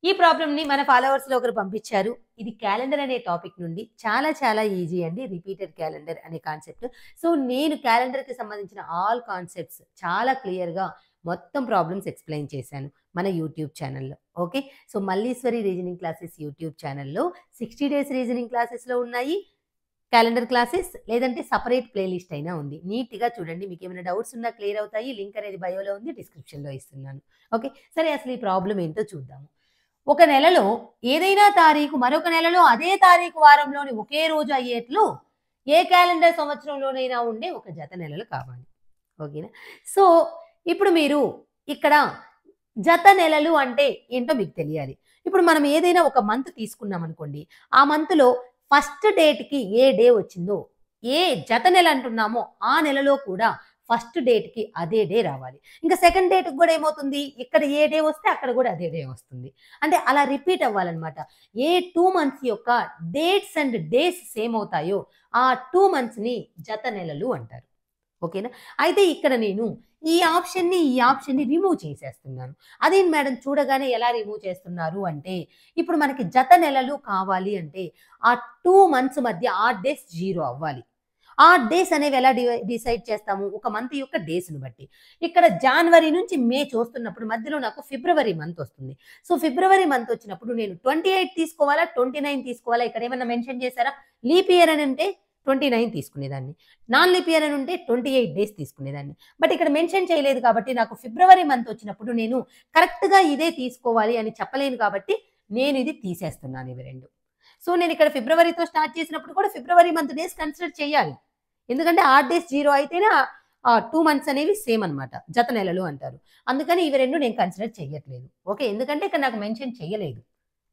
ఈ ప్రాబ్లమ్‌ని మన ఫాలోవర్స్‌లో ఒకరు పంపించారు. ఇది క్యాలెండర్ అనే టాపిక్ నుండి చాలా ఈజీ అండి. రిపీటెడ్ క్యాలెండర్ అనే కాన్సెప్ట్. సో, నేను క్యాలెండర్‌కి సంబంధించిన ఆల్ కాన్సెప్ట్స్ చాలా క్లియర్‌గా మొత్తం ప్రాబ్లమ్స్ ఎక్స్‌ప్లెయిన్ చేశాను మన యూట్యూబ్ ఛానెల్‌లో. Okay. So, Malleswari reasoning classes YouTube ఛానెల్‌లో 60 డేస్ రీజనింగ్ క్లాసెస్‌లో ఉన్నాయి. క్యాలెండర్ క్లాసెస్ లేదంటే సెపరేట్ ప్లేలిస్ట్ అయినా ఉంది. నీట్‌గా చూడండి. మీకేమైనా డౌట్స్ ఉన్నా క్లియర్ అవుతాయి. లింక్ అనేది బయోలో ఉంది. డిస్క్రిప్షన్‌లో ఇస్తున్నాను. ఓకే. సరే అసలు ఈ ప్రాబ్లమ్ ఏంటో చూద్దాము. ఒక నెలలో ఏదైనా తారీఖు మరొక నెలలో అదే తారీఖు వారంలోని ఒకే రోజు అయ్యేట్లు ఏ క్యాలెండర్ సంవత్సరంలోనైనా ఉండే ఒక జత నెలలు కావాలి. ఓకేనా? సో, ఇప్పుడు మీరు ఇక్కడ జత నెలలు అంటే ఏంటో మీకు తెలియాలి. ఇప్పుడు మనం ఏదైనా ఒక మంత్ తీసుకున్నామనుకోండి. ఆ మంత్‌లో ఫస్ట్ డేట్‌కి ఏ డే వచ్చిందో, ఏ జత నెల అంటున్నామో ఆ నెలలో కూడా ఫస్ట్ డేట్‌కి అదే డే రావాలి. ఇంకా సెకండ్ డేట్‌కి గూడా ఏమవుతుంది? ఇక్కడ ఏ డే వస్తే అక్కడ గూడా అదే డే వస్తుంది. అంటే అలా రిపీట్ అవ్వాలన్నమాట. ఏ 2 మంత్స్ యొక్క డేట్స్ అండ్ డేస్ సేమ్ అవుతాయో ఆ 2 మంత్స్‌ని జత నెలలు అంటారు. ఓకేనా? అయితే ఇక్కడ నేను ఈ ఆప్షన్‌ని రిమూవ్ చేసేస్తున్నాను. అదేంటి మేడం చూడగానే ఎలా రిమూవ్ చేస్తున్నారు అంటే, ఇప్పుడు మనకి జత నెలలు కావాలి అంటే, ఆ 2 మంత్స్ మధ్య ఆడ్ డేస్ 0 అవ్వాలి. ఆడ్ డేస్ అనేవి ఎలా డిసైడ్ చేస్తాము? ఒక మంత్ యొక్క డేస్‌ని బట్టి. ఇక్కడ జాన్వరి నుంచి మే చూస్తున్నప్పుడు మధ్యలో నాకు ఫిబ్రవరి మంత్ వస్తుంది. సో, ఫిబ్రవరి మంత్ వచ్చినప్పుడు నేను 28 తీసుకోవాలా? 29 తీసుకోవాలా? ఇక్కడ ఏమన్నా మెన్షన్ చేశారా? లీప్ ఇయర్ అని అంటే 29 తీసుకునేదాన్ని. నాన్ లీప్ ఇయర్ అని ఉంటే 28 డేస్ తీసుకునేదాన్ని. బట్ ఇక్కడ మెన్షన్ చేయలేదు కాబట్టి నాకు ఫిబ్రవరి మంత్ వచ్చినప్పుడు నేను కరెక్ట్‌గా ఇదే తీసుకోవాలి అని చెప్పలేను కాబట్టి నేను ఇది తీసేస్తున్నాను ఇవి 2. సో, నేనిక్కడ ఫిబ్రవరితో స్టార్ట్ చేసినప్పుడు కూడా ఫిబ్రవరి మంత్ డేస్ కన్సిడర్ చేయాలి. ఎందుకంటే ఆడ్ డేస్ 0 అయితేనే 2 మంత్స్ అనేవి సేమ్ అన్నమాట. జత నెలలు అంటారు. అందుకని ఇవి 2 నేను కన్సిడర్ చెయ్యట్లేదు. ఓకే. ఎందుకంటే ఇక్కడ నాకు మెన్షన్ చేయలేదు.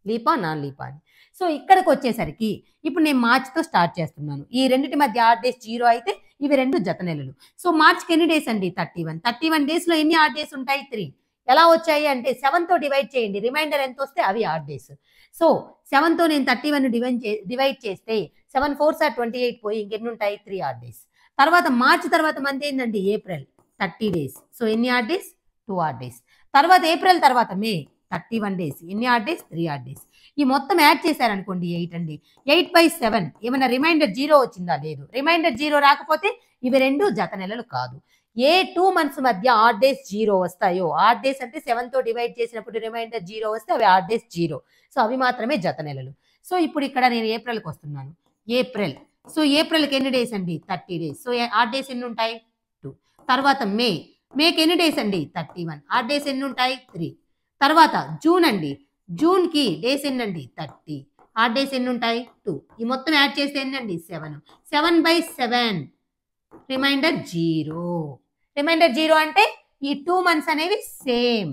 లీపా, నాన్ లీపా అని. సో, ఇక్కడికొచ్చేసరికి ఇప్పుడు నేను మార్చ్‌తో స్టార్ట్ చేస్తున్నాను. ఈ రెండిటి మధ్య ఆడ్ డేస్ 0 అయితే ఇవి 2 జత నెలలు. సో, మార్చ్‌కి ఎన్ని డేస్ అండి? 31. 31 డేస్‌లో ఎన్ని ఆడ్ డేస్ ఉంటాయి? 3. ఎలా వచ్చాయి అంటే 7తో డివైడ్ చేయండి. రిమైండర్ ఎంతొస్తే అవి ఆడ్ డేస్. సో, 7తో నేను 31 డివైడ్ చేస్తే 7 4 ఆర్ 28 పోయి ఇంకెన్నుంటాయి? 3 ఆడ్ డేస్. తర్వాత మార్చ్ తర్వాత మంత్ ఏందండి? ఏప్రిల్. 30 డేస్. సో, ఎన్ని ఆడ్ డేస్? 2 odd days. తర్వాత ఏప్రిల్ తర్వాత మే 31 డేస్. ఎన్ని ఆడ్ డేస్? 3 odd days. ఈ మొత్తం యాడ్ చేశారనుకోండి 8 అండి. 8/7 ఏమన్నా రిమైండర్ 0 వచ్చిందా? లేదు. రిమైండర్ 0 రాకపోతే ఇవి 2 జత నెలలు కాదు. ఏ 2 మంత్స్ మధ్య ఆడ్ డేస్ 0 వస్తాయో, ఆడ్ డేస్ అంటే 7తో డివైడ్ చేసినప్పుడు రిమైండర్ 0 వస్తే అవి ఆడ్ డేస్ 0. సో, అవి మాత్రమే జత నెలలు. సో, ఇప్పుడు ఇక్కడ నేను ఏప్రిల్‌కొస్తున్నాను. ఏప్రిల్. సో, ఏప్రిల్‌కి ఎన్ని డేస్ అండి? 30 డేస్. సో, ఆడ్ డేస్ ఎన్నుంటాయి? 2. తర్వాత మే. మేకి ఎన్ని డేస్ అండి? 31. ఆడ్ డేస్ ఎన్నుంటాయి? 3. తర్వాత జూన్ అండి. జూన్‌కి డేస్ ఎన్నండి? 30. ఆడ్ డేస్ ఎన్నుంటాయి? 2. ఈ మొత్తం యాడ్ చేస్తే ఎన్నండి? 7. 7/7 రిమైండర్ 0. రిమైండర్ 0 అంటే ఈ 2 మంత్స్ అనేవి సేమ్.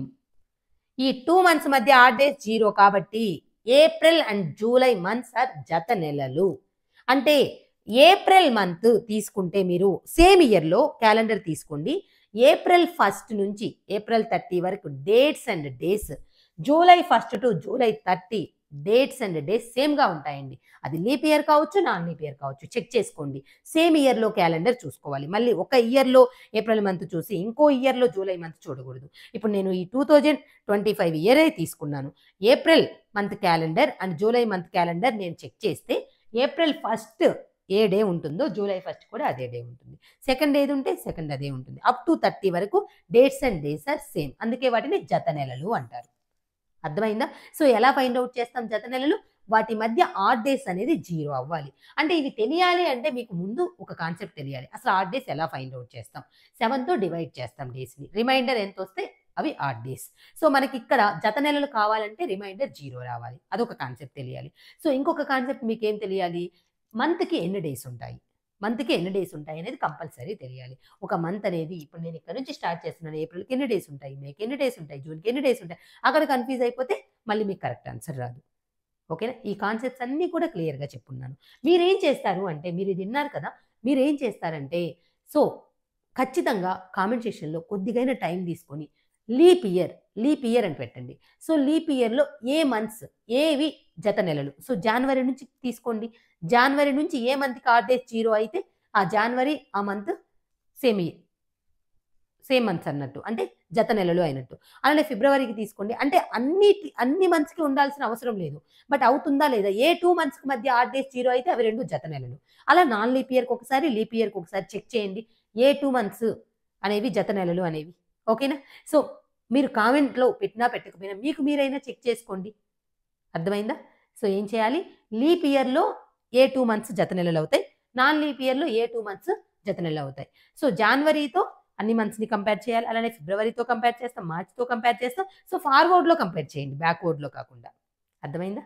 ఈ 2 మంత్స్ మధ్య ఆడ్ డేస్ 0 కాబట్టి April and July months or జత నెలలు. అంటే ఏప్రిల్ మంత్ తీసుకుంటే మీరు సేమ్ ఇయర్‌లో క్యాలెండర్ తీసుకోండి. ఏప్రిల్ 1 నుంచి ఏప్రిల్ 30 వరకు dates and days. July 1 to July 30 dates and days సేమ్‌గా ఉంటాయండి. అది లీప్ ఇయర్ కావచ్చు, నాన్ లీప్ ఇయర్ కావచ్చు. చెక్ చేసుకోండి. సేమ్ ఇయర్‌లో క్యాలెండర్ చూసుకోవాలి. మళ్ళీ ఒక ఇయర్‌లో ఏప్రిల్ మంత్ చూసి ఇంకో ఇయర్‌లో జూలై మంత్ చూడకూడదు. ఇప్పుడు నేను ఈ 2025 ఇయరే తీసుకున్నాను. April month calendar and July month calendar నేను చెక్ చేస్తే ఏప్రిల్ 1 ఏ డే ఉంటుందో జూలై 1 కూడా అదే డే ఉంటుంది. సెకండ్ ఏది ఉంటే సెకండ్ అదే ఉంటుంది. అప్ టు 30 వరకు dates and days are same. అందుకే వాటిని జత నెలలు అంటారు. అర్థమైందా? సో, ఎలా ఫైండ్ ఔట్ చేస్తాం జత నెలలు? వాటి మధ్య ఆడ్ డేస్ అనేది 0 అవ్వాలి. అంటే ఇవి తెలియాలి అంటే మీకు ముందు ఒక కాన్సెప్ట్ తెలియాలి. అసలు ఆడ్ డేస్ ఎలా ఫైండ్ ఔట్ చేస్తాం? 7తో డివైడ్ చేస్తాం డేస్‌ని. రిమైండర్ ఎంతొస్తే అవి ఆడ్ డేస్. సో, మనకిక్కడ జత నెలలు కావాలంటే రిమైండర్ 0 రావాలి. అదొక కాన్సెప్ట్ తెలియాలి. సో, ఇంకొక కాన్సెప్ట్ మీకేం తెలియాలి? మంత్‌కి ఎన్ని డేస్ ఉంటాయి? మంత్‌కి ఎన్ని డేస్ ఉంటాయి అనేది కంపల్సరీ తెలియాలి. ఒక మంత్ అనేది ఇప్పుడు నేను ఇక్కడ నుంచి స్టార్ట్ చేస్తున్నాను. ఏప్రిల్‌కి ఎన్ని డేస్ ఉంటాయి? మేకి ఎన్ని డేస్ ఉంటాయి? జూన్‌కి ఎన్ని డేస్ ఉంటాయి? అక్కడ కన్‌ఫ్యూజ్ అయిపోతే మళ్ళీ మీకు కరెక్ట్ ఆన్సర్ రాదు. ఓకేనా? ఈ కాన్సెప్ట్స్ అన్నీ కూడా క్లియర్‌గా చెప్పున్నాను. మీరేం చేస్తారు అంటే మీరిది విన్నారు కదా! మీరేం చేస్తారంటే సో, ఖచ్చితంగా కామెంట్ సెక్షన్‌లో కొద్దిగైనా టైం తీసుకొని లీప్ ఇయర్ అని పెట్టండి. సో, లీప్ ఇయర్‌లో ఏ మంత్స్ ఏవి జత నెలలు. సో, జాన్వరి నుంచి తీసుకోండి. జాన్వరి నుంచి ఏ మంత్‌కి ఆడ్ డేస్ 0 అయితే ఆ జాన్వరి ఆ మంత్ సేమ్ సేమ్ మంత్స్ అన్నట్టు. అంటే జత నెలలు అయినట్టు. అలానే ఫిబ్రవరికి తీసుకోండి. అంటే అన్ని మంత్స్‌కి ఉండాల్సిన అవసరం లేదు. బట్ అవుతుందా లేదా? ఏ 2 మంత్స్‌కి మధ్య ఆడ్ డేస్ 0 అయితే అవి 2 జత నెలలు. అలా నాన్ లీప్ ఇయర్‌కి ఒకసారి, లీప్ ఇయర్‌కి ఒకసారి చెక్ చేయండి. ఏ 2 మంత్స్ అనేవి జత నెలలు అనేవి. ఓకేనా? సో, మీరు కామెంట్‌లో పెట్టినా పెట్టకపోయినా మీకు మీరైనా చెక్ చేసుకోండి. అర్థమైందా? సో, ఏం చేయాలి? లీప్ ఇయర్‌లో ఏ 2 మంత్స్ జత నెలలవుతాయి. నాన్ లీప్ ఇయర్‌లో ఏ 2 మంత్స్ జత నెలలవుతాయి. సో, జాన్వరితో అన్ని మంత్స్‌ని కంపేర్ చేయాలి. అలానే ఫిబ్రవరితో కంపేర్ చేస్తాం. మార్చ్‌తో కంపేర్ చేస్తాం. సో, ఫార్వర్డ్‌లో కంపేర్ చేయండి. బ్యాక్వర్డ్‌లో కాకుండా. అర్థమైందా?